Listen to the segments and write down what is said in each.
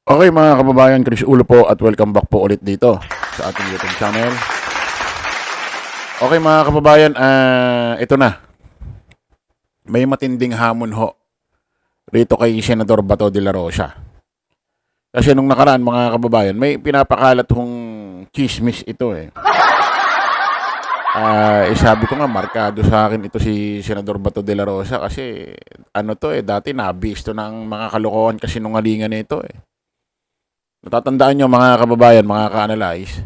Okay mga kababayan, Chris Ulo po at welcome back po ulit dito sa ating YouTube channel. Okay mga kababayan, ito na. May matinding hamon ho rito kay Senador Bato de la Rosa. Kasi nung nakaraan mga kababayan, may pinapakalat hong chismis ito eh. Sabi ko nga, markado sa akin ito si Senador Bato de la Rosa kasi ano to dati nabis to ng mga kalokohan kasinungalingan nito eh. Natatandaan nyo mga kababayan, mga ka-analyze,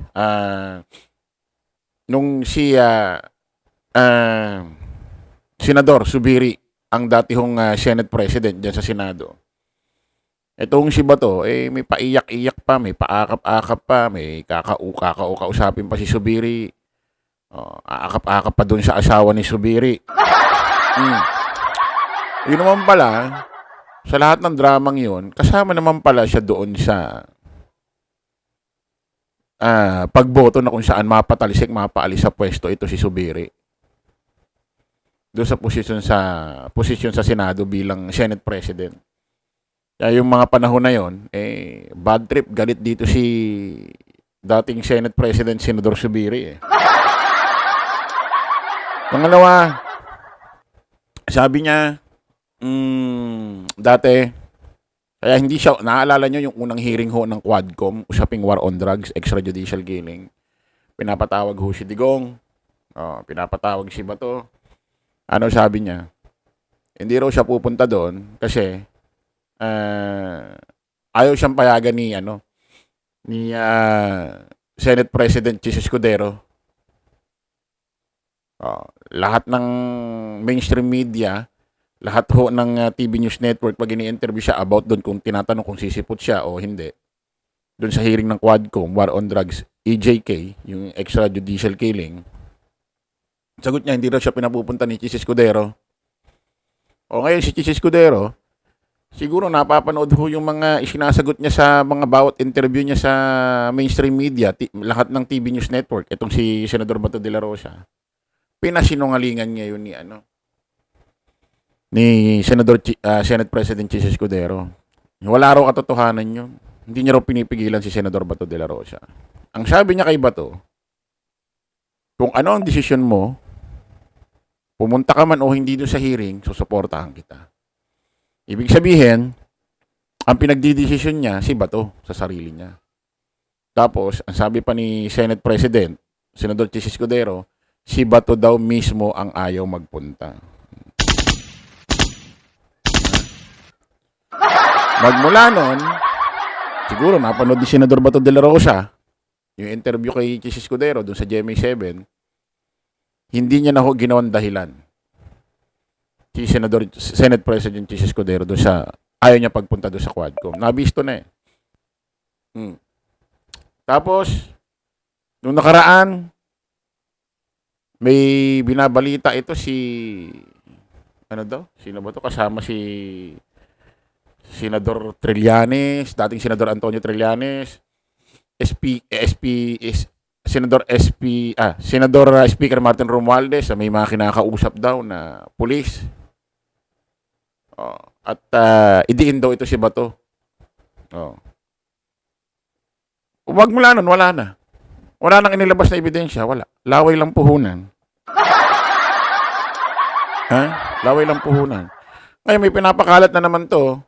nung si Senador Subiri, ang datihong Senate President dyan sa Senado, itong si Bato, may paiyak-iyak pa, may paakap-akap pa, may kakau-kausapin pa si Subiri, aakap-akap pa dun sa asawa ni Subiri. Yun naman pala, sa lahat ng dramang yun, kasama naman pala siya doon sa pagboto na kung saan mapatalisik, mapaalis sa pwesto ito si Subiri. Doon sa posisyon sa Senado bilang Senate President. Kaya yung mga panahon na yon, bad trip, galit dito si dating Senate President Senador Subiri eh. Pangalawa, sabi niya, dati, kaya hindi siya, naaalala nyo yung unang hearing ho ng Quadcom, usaping war on drugs, extrajudicial killing. Pinapatawag ho si Digong, pinapatawag si Bato. Ano sabi niya? Hindi raw siya pupunta doon kasi ayaw siyang payagan ni Senate President Chis Escudero. Lahat ng mainstream media, lahat ho ng TV News Network, pag ini-interview siya about doon, kung tinatanong kung sisipot siya o hindi, doon sa hearing ng Quadcom, War on Drugs, EJK, yung extrajudicial killing, sagot niya, hindi raw siya pinapupunta ni Chis Escudero. O ngayon si Chis Escudero, siguro napapanood ho yung mga isinasagot niya sa mga bawat interview niya sa mainstream media, lahat ng TV News Network, itong si Senador Bato de la Rosa. Pinasinungalingan niya yun ni Senate President Chis Escudero. Wala raw katotohanan yun. Hindi niya raw pinipigilan si Senador Bato de la Rosa. Ang sabi niya kay Bato, kung ano ang desisyon mo, pumunta ka man o hindi doon sa hearing, susuportahan kita. Ibig sabihin, ang pinagdidesisyon niya, si Bato sa sarili niya. Tapos, ang sabi pa ni Senate President, Senador Chis Escudero, si Bato daw mismo ang ayaw magpunta. Magmula nun, siguro napanood ni Senador Bato de la Rosa, yung interview kay Chis Escudero doon sa GMA7, hindi niya na ho ginawang dahilan si Senate President Chis Escudero doon sa ayaw niya pagpunta doon sa Quadcom. Nabisto na eh. Tapos, nung nakaraan, may binabalita ito sino ba to? Kasama si Senador Trillanes, dating Senador Antonio Trillanes, Senador Speaker Martin Romualdez, may mga kinakausap daw na pulis. At idiin daw ito si Bato. Huwag mula nun, wala na. Wala nang inilabas na ebidensya, wala. Laway lang puhunan. Laway lang puhunan. Ngayon may pinapakalat na naman to,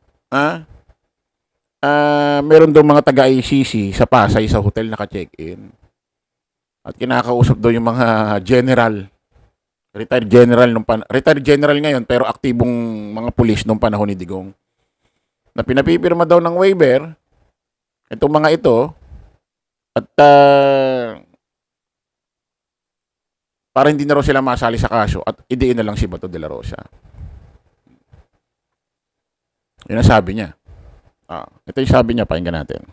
meron daw mga taga-ICC sa Pasay sa hotel naka-check-in. At kinakausap daw yung mga retired general ngayon pero aktibong mga pulis nung panahon ni Digong. Na pinapipirma daw ng waiver itong mga ito at para hindi na raw sila masali sa kaso at idiin na lang si Bato de la Rosa. Yun ang sabi niya. Ito yung sabi niya, pakinggan natin.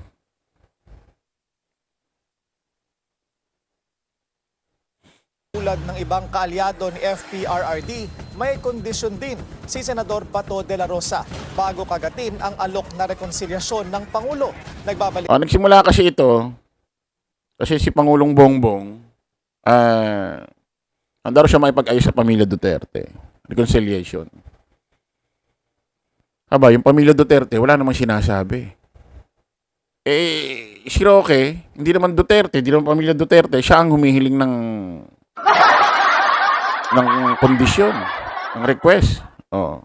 Tulad ng ibang kaalyado ni FPRRD, may kondisyon din si Senador Bato de la Rosa bago kagatin ang alok na rekonsiliasyon ng Pangulo. Nagsimula kasi ito, kasi si Pangulong Bongbong, handa raw siya makipag-ayos sa pamilya Duterte. Reconciliation. Yung pamilya Duterte, wala namang sinasabi. Si Roque, hindi naman Duterte, hindi naman pamilya Duterte, siya ang humihiling ng kondisyon, ng request. Oh.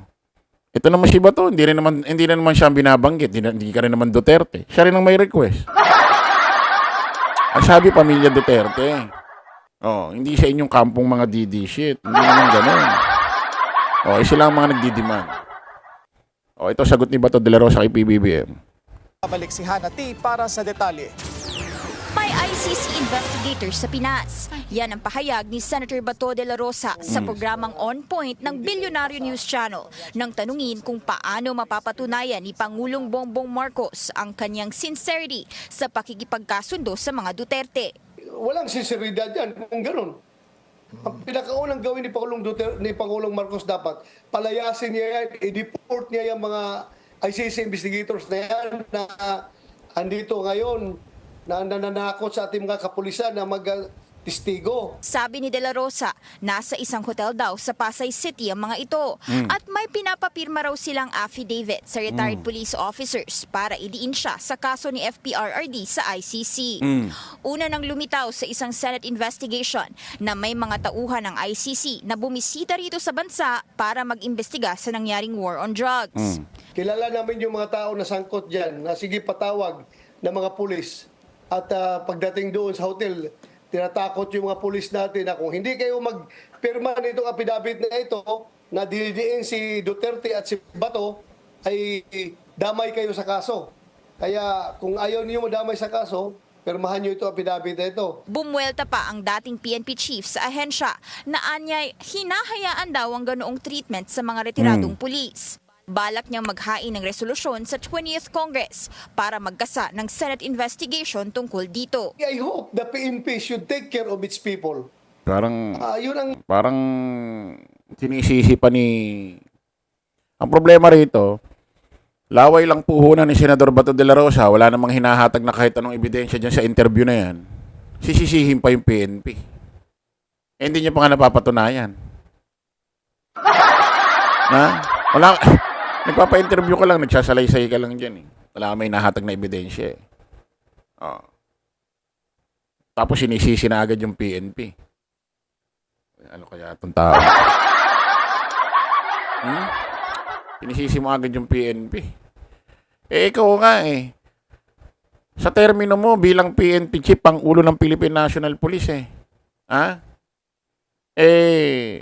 Ito naman si Bato, hindi rin naman siya ang binabanggit, hindi ka rin naman Duterte. Siya rin ang may request. Ang sabi pamilya Duterte. Oh, hindi sa inyong kampong mga DD shit. Hindi naman ganoon. Oh, sila ang mga nagdidemand. Oh, ito sagot ni Bato de la Rosa kay PBBM. Babalik si Hana T para sa detalye. May ICC investigators sa Pinas. Yan ang pahayag ni Senator Bato de la Rosa sa programang On Point ng Bilyonaryo News Channel nang tanungin kung paano mapapatunayan ni Pangulong Bongbong Marcos ang kanyang sincerity sa pakikipagkasundo sa mga Duterte. Walang sinseridad yan kung gano'n. Ang pinakaunang gawin ni Pangulong Duterte, ni Pangulong Marcos dapat, palayasin niya yan, i-deport niya yung mga ICC investigators na yan na andito ngayon, na nananakot sa ating mga kapulisan na mag-testigo. Sabi ni De La Rosa, nasa isang hotel daw sa Pasay City ang mga ito at may pinapapirma raw silang affidavit sa retired police officers para idiin siya sa kaso ni FPRRD sa ICC. Una nang lumitaw sa isang Senate investigation na may mga tauhan ng ICC na bumisita rito sa bansa para mag-imbestiga sa nangyaring war on drugs. Kilala namin yung mga tao na sangkot dyan, na sige patawag ng mga pulis. At pagdating doon sa hotel, tinatakot yung mga pulis natin na kung hindi kayo magpirma nitong affidavit na ito, na dinidiin si Duterte at si Bato, ay damay kayo sa kaso. Kaya kung ayaw niyo madamay sa kaso, pirmahan niyo ito affidavit na ito. Bumuelta pa ang dating PNP chief sa ahensya na anyay hinahayaan daw ang ganoong treatment sa mga retiradong pulis. Balak niyang maghain ng resolusyon sa 20th Congress para magkasa ng Senate investigation tungkol dito. I hope the PNP should take care of its people. Yun ang Parang sinisisi pa ni... Ang problema rito, laway lang puhunan ni Senador Bato de la Rosa, wala namang hinahatag na kahit anong ebidensya dyan sa interview na yan. Sisisihin pa yung PNP. Hindi niya pa nga napapatunayan. Wala... Nagpapa-interview ka lang, nagsasalaysay ka lang dyan. Wala may nahatag na ebidensya. Oh. Tapos sinisisi na agad yung PNP. Ano kaya itong tao? Sinisisi mo agad yung PNP. Ikaw nga sa termino mo bilang PNP chief, ang ulo ng Philippine National Police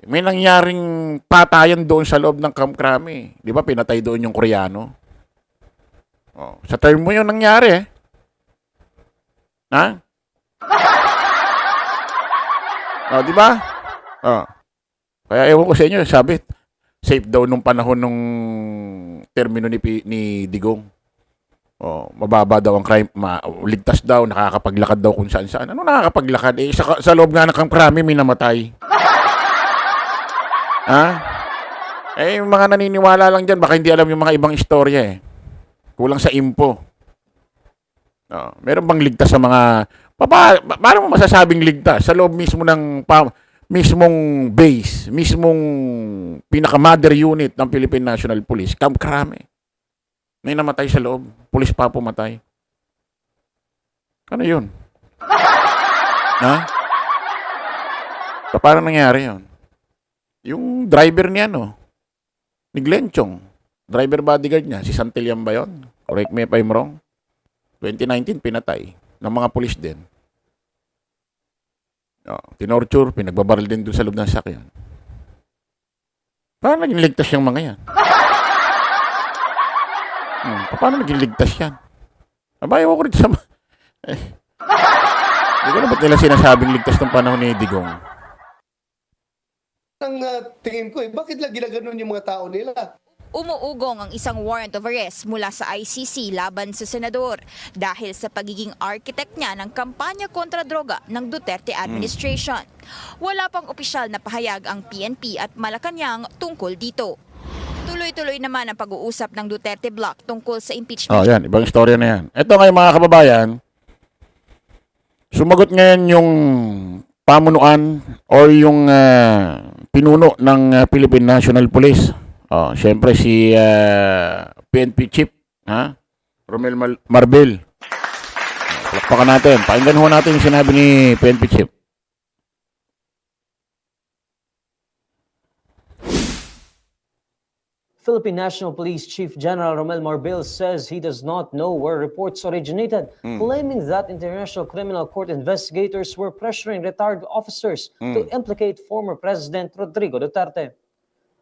may nangyaring patayan doon sa loob ng Camp Crame. Di ba, pinatay doon yung Koreano? Oh, sa term mo yun nangyari Oh, di ba? Oh. Kaya ewan ko sa inyo, sabi, safe daw nung panahon nung termino ni Digong. Oh, mababa daw ang crime, ligtas daw, nakakapaglakad daw kung saan-saan. Ano nakakapaglakad? Sa loob nga ng Camp Crame may namatay. Yung mga naniniwala lang dyan, baka hindi alam yung mga ibang istorya Kulang sa info. Meron bang ligtas sa mga... Paano mo masasabing ligtas? Sa loob mismo ng... mismong base, mismong pinaka-mother unit ng Philippine National Police, Camp Crame. May namatay sa loob. Pulis pa pumatay. Ano yun? Paano nangyari yun? Yung driver niya, ni Glenn Chong, driver bodyguard niya, si Santillan ba yun? Correct me if I'm wrong. 2019, pinatay ng mga pulis din. Tinorture, pinagbabaril din doon sa loob ng sakyan. Paano naging ligtas yung mga yan? Paano naging ligtas yan? Abayaw ko rin sa... Hindi ko na ba't nila sinasabing ligtas ng panahon ni Digong? ang tingin ko bakit lang ginaganon yung mga tao nila? Umuugong ang isang warrant of arrest mula sa ICC laban sa senador dahil sa pagiging architect niya ng kampanya kontra droga ng Duterte administration. Wala pang opisyal na pahayag ang PNP at Malacanang tungkol dito. Tuloy-tuloy naman ang pag-uusap ng Duterte Bloc tungkol sa impeachment. Yan, ibang istorya na yan. Ito ngayon mga kababayan, sumagot ngayon yung pamunuan or yung pinuno ng Philippine National Police. Siyempre si PNP Chief, Romel Marbel. Palakpakan natin. Pakinggan ho natin yung sinabi ni PNP Chief. Philippine National Police Chief General Romel Marbil says he does not know where reports originated, claiming that International Criminal Court investigators were pressuring retired officers to implicate former President Rodrigo Duterte.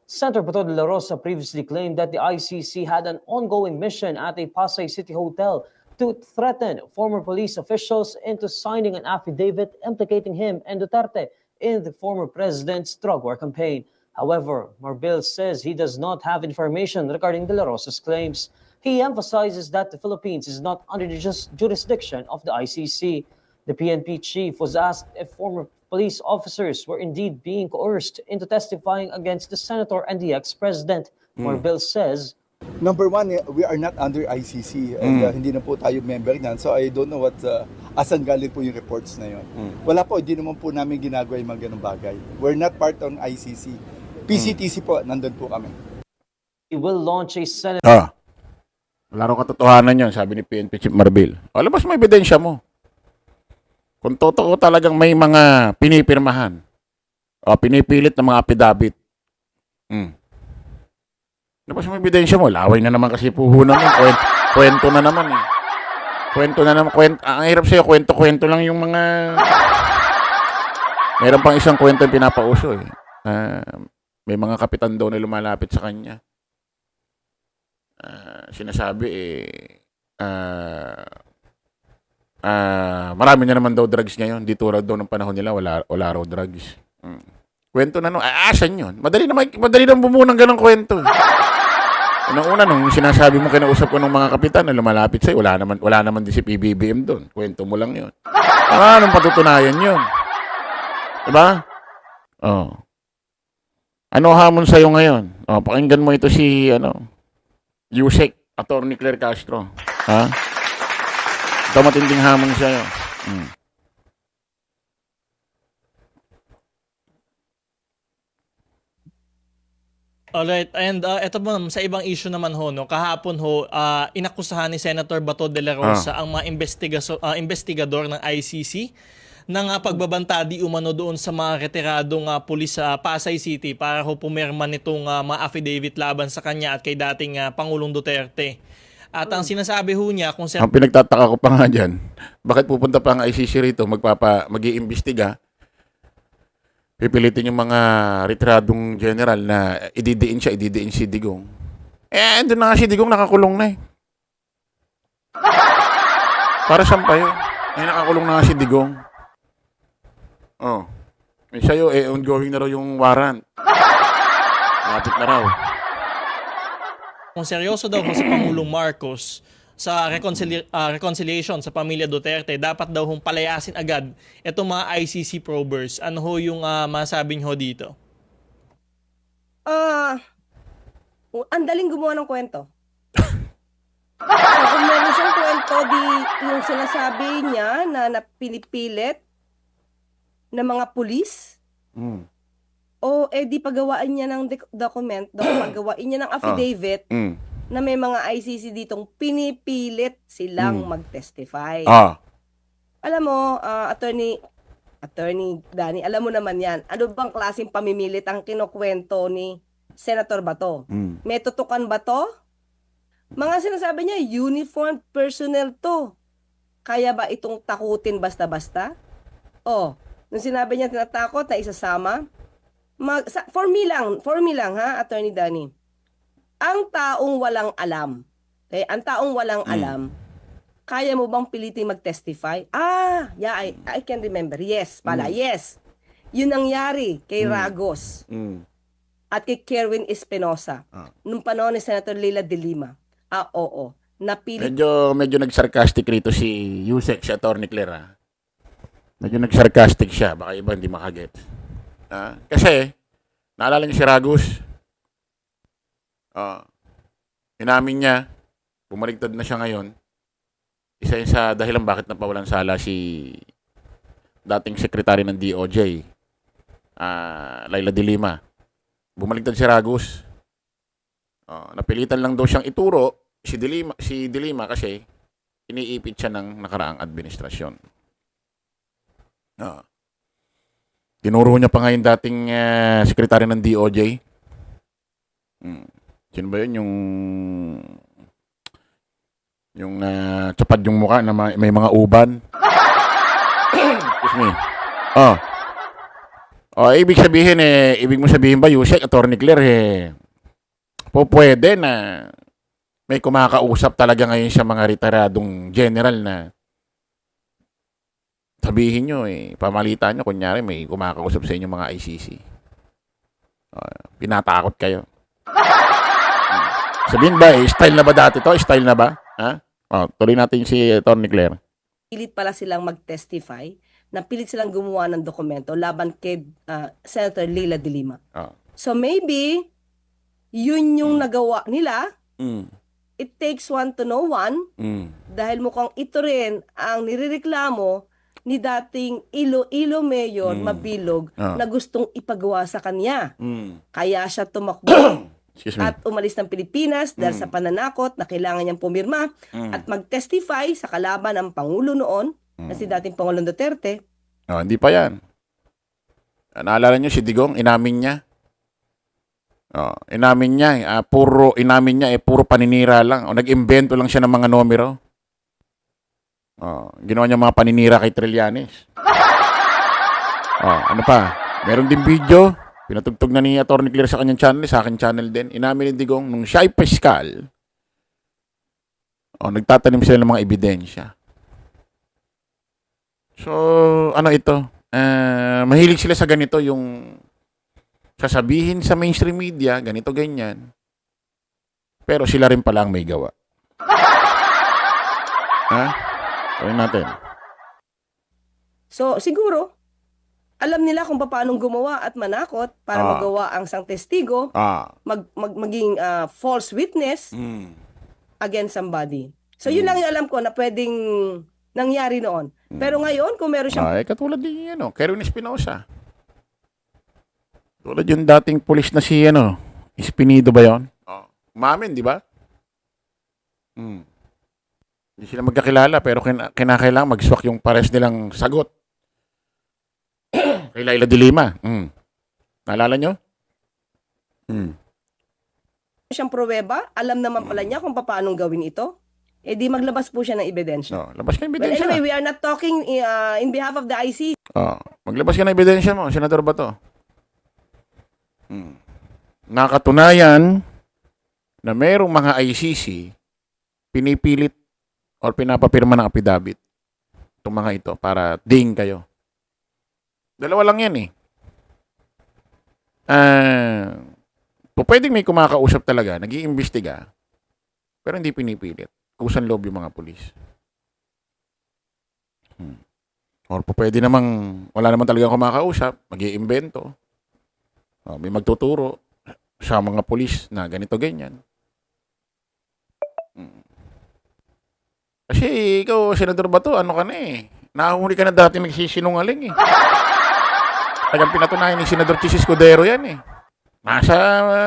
Senator Bato de la Rosa previously claimed that the ICC had an ongoing mission at a Pasay City hotel to threaten former police officials into signing an affidavit implicating him and Duterte in the former president's drug war campaign. However, Marbil says he does not have information regarding De La Rosa's claims. He emphasizes that the Philippines is not under the jurisdiction of the ICC. The PNP chief was asked if former police officers were indeed being coerced into testifying against the senator and the ex-president. Marbil says, Number one, we are not under ICC and hindi na po tayo member niyan. So I don't know what, asan galing po yung reports na yun. Wala po, hindi naman po namin ginagawa yung mga ganung bagay. We're not part of ICC. PCTC po, nandun po kami. he will launch a Senate Wala raw katotohanan yun, sabi ni PNP Chief Marbil. O, labas mo ebidensya mo. Kung totoo talagang may mga pinipirmahan o pinipilit ng mga affidavit. Labas mo ebidensya mo. Laway na naman kasi puhunan mo. Kwento na naman eh. Kwento na naman. Ang hirap sa'yo, kwento-kwento lang yung mga... Meron pang isang kwento yung pinapauso eh. May mga kapitan daw na lumalapit sa kanya. Sinasabi marami na naman daw drugs ngayon. Dito raw daw ng panahon nila wala raw drugs. Kwento na asan yun? Madali na bumuo ng ganong kwento. Unang-una nung sinasabi mo kinausap ko ng mga kapitan na lumalapit sa'yo, wala naman din si PBBM doon. Kwento mo lang yun. Anong patutunayan yun? Diba? Ano hamon sa'yo ngayon? Pakinggan mo ito si Yusek, Atty. Claire Castro. Ha? Ito matinding hamon sa'yo. Alright, and eto ma'am, sa ibang issue naman ho, no, kahapon ho, inakusahan ni Senator Bato de la Rosa ang mga investigador ng ICC ng pagbabanta di umano doon sa mga retiradong pulis sa Pasay City para ho pumirma nitong mga affidavit laban sa kanya at kay dating Pangulong Duterte. At ang sinasabi ho niya kung Ang pinagtataka ko pa nga dyan, bakit pupunta pa ang ICC rito, mag-iimbestiga, pipilitin yung mga retiradong general na ididiin si Digong. Doon na nga si Digong nakakulong na eh. Para saan pa yun? Nakakulong na nga si Digong. Sa'yo, ongoing na raw yung warrant. Lapit na raw. kung seryoso daw si Pangulong Marcos sa reconciliation sa pamilya Duterte, dapat daw hong palayasin agad itong mga ICC probers. Ano ho yung masabing ho dito? Ang daling gumawa ng kwento. So kung meron siyang kwento, yung sinasabi niya na napinipilit ng mga pulis, o di pagawaan niya ng document, pagawaan niya ng affidavit na may mga ICC ditong pinipilit silang mag-testify. Alam mo, Attorney Danny, alam mo naman yan. Ano bang klaseng pamimilit ang kinukwento ni Senator Bato? May tutukan ba to? Mga sinasabi niya, uniformed personnel to. Kaya ba itong takutin basta-basta? Nung sinabi niya tinatakot na isasama, for me lang ha, Attorney Danny. Ang taong walang alam, ang taong walang alam, kaya mo bang piliting mag-testify? Yeah, I can remember. Yes, pala, yes. Yun nangyari kay Ragos at kay Kerwin Espinosa nung panahon ni Senator Leila de Lima. Oo. Napilit. Medyo nag-sarcastic rito si Yusek, si Atty. Claire. Medyo nag-sarcastic siya. Baka iba hindi makaget. Kasi, naalala niyo si Ragos? Inamin niya, bumaligtad na siya ngayon. Isa yun sa dahilan bakit napawalan sala si dating sekretary ng DOJ, Leila de Lima. Bumaligtad si Ragos. Napilitan lang daw siyang ituro si De Lima kasi iniipit siya ng nakaraang administrasyon. Tinuro niya pa ngayon dating sekretary ng DOJ. Sino ba yun? Yung tsapad yung mukha na may mga uban. Excuse me. Ibig mo sabihin ba, Yusek, Atty. Claire, pwede na may kumakausap talaga ngayon sa mga retiradong general na sabihin nyo, pamalitan nyo, kunyari may kumakausap sa inyo mga ICC. Pinatakot kayo. Sabihin ba, style na ba dati to? Style na ba? Ha? Tuloy natin si Atty. Claire. Pilit pala silang mag-testify, na pilit silang gumawa ng dokumento laban kay Senator Leila de Lima. So maybe, yun yung nagawa nila. It takes one to know one. Dahil mukhang ito rin ang nirereklamo ni dating Iloilo Mayor Mabilog na gustong ipagawa sa kanya. Kaya siya tumakbo at umalis ng Pilipinas dahil sa pananakot na kailangan niyang pumirma at mag-testify sa kalaban ng Pangulo noon na si dating Pangulong Duterte. Hindi pa yan. Naalala niyo si Digong, inamin niya. Inamin niya, puro paninira lang. Nag-imbento lang siya ng mga numero. Ginawa niya mga paninira kay Trillanes. Ano pa? Meron din video. Pinatugtog na ni Atty. Claire sa kanyang channel, sa akin channel din. Inamin ni Digong, nung siya ay piskal, nagtatanim sila ng mga ebidensya. So, ano ito? Mahilig sila sa ganito, yung sasabihin sa mainstream media, ganito, ganyan. Pero sila rin pala ang may gawa. Gawin natin. So, siguro, alam nila kung paano gumawa at manakot para magawa ang isang testigo, maging false witness against somebody. So, yun lang yung alam ko na pwedeng nangyari noon. Pero ngayon, kung meron siyang... katulad din yun, Kerwin Espinosa. Tulad yung dating pulis na si, Espinido ba yun? Umamin, di ba? Hindi sila magkakilala, pero kinakailangan mag-swak yung pares nilang sagot. Kay Leila de Lima. Naalala nyo? siyang pruweba, alam naman pala niya kung paano gawin ito, di maglabas po siya ng ebidensya. Labas ka ng Well, ebidensya. anyway, we are not talking in behalf of the ICC. Maglabas ka ng ebidensya mo, Senador Bato. Nakatunayan na mayroong mga ICC pinipilit or pinapapirma ng apidabit itong mga ito para ding kayo. Dalawa lang yan eh. Pwedeng may kumakausap talaga, nag-iimbestiga, pero hindi pinipilit. Kusan loob yung mga pulis. Or pwede namang, wala naman talaga kumakausap, mag-iimbento. May magtuturo sa mga pulis na ganito, ganyan. Kasi ikaw, Senador Bato, ano ka na eh. Nakahuli ka na dati nagsisinungaling eh. Tagang pinatunayan ni Senador Chis Escudero yan eh. Nasa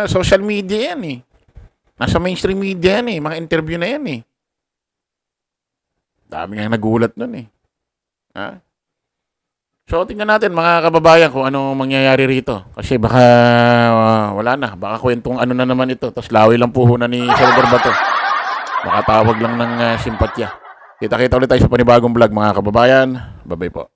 social media yan eh. Nasa mainstream media yan eh. Mga interview na yan eh. Dami nga nagulat nun eh. So, tingnan natin mga kababayan kung ano mangyayari rito. Kasi baka wala na. Baka kwentong ano na naman ito. Tapos laway lang puhunan ni Senador Bato. Baka tawag lang ng simpatya. Kita-kita ulit tayo sa panibagong vlog mga kababayan. Bye-bye po.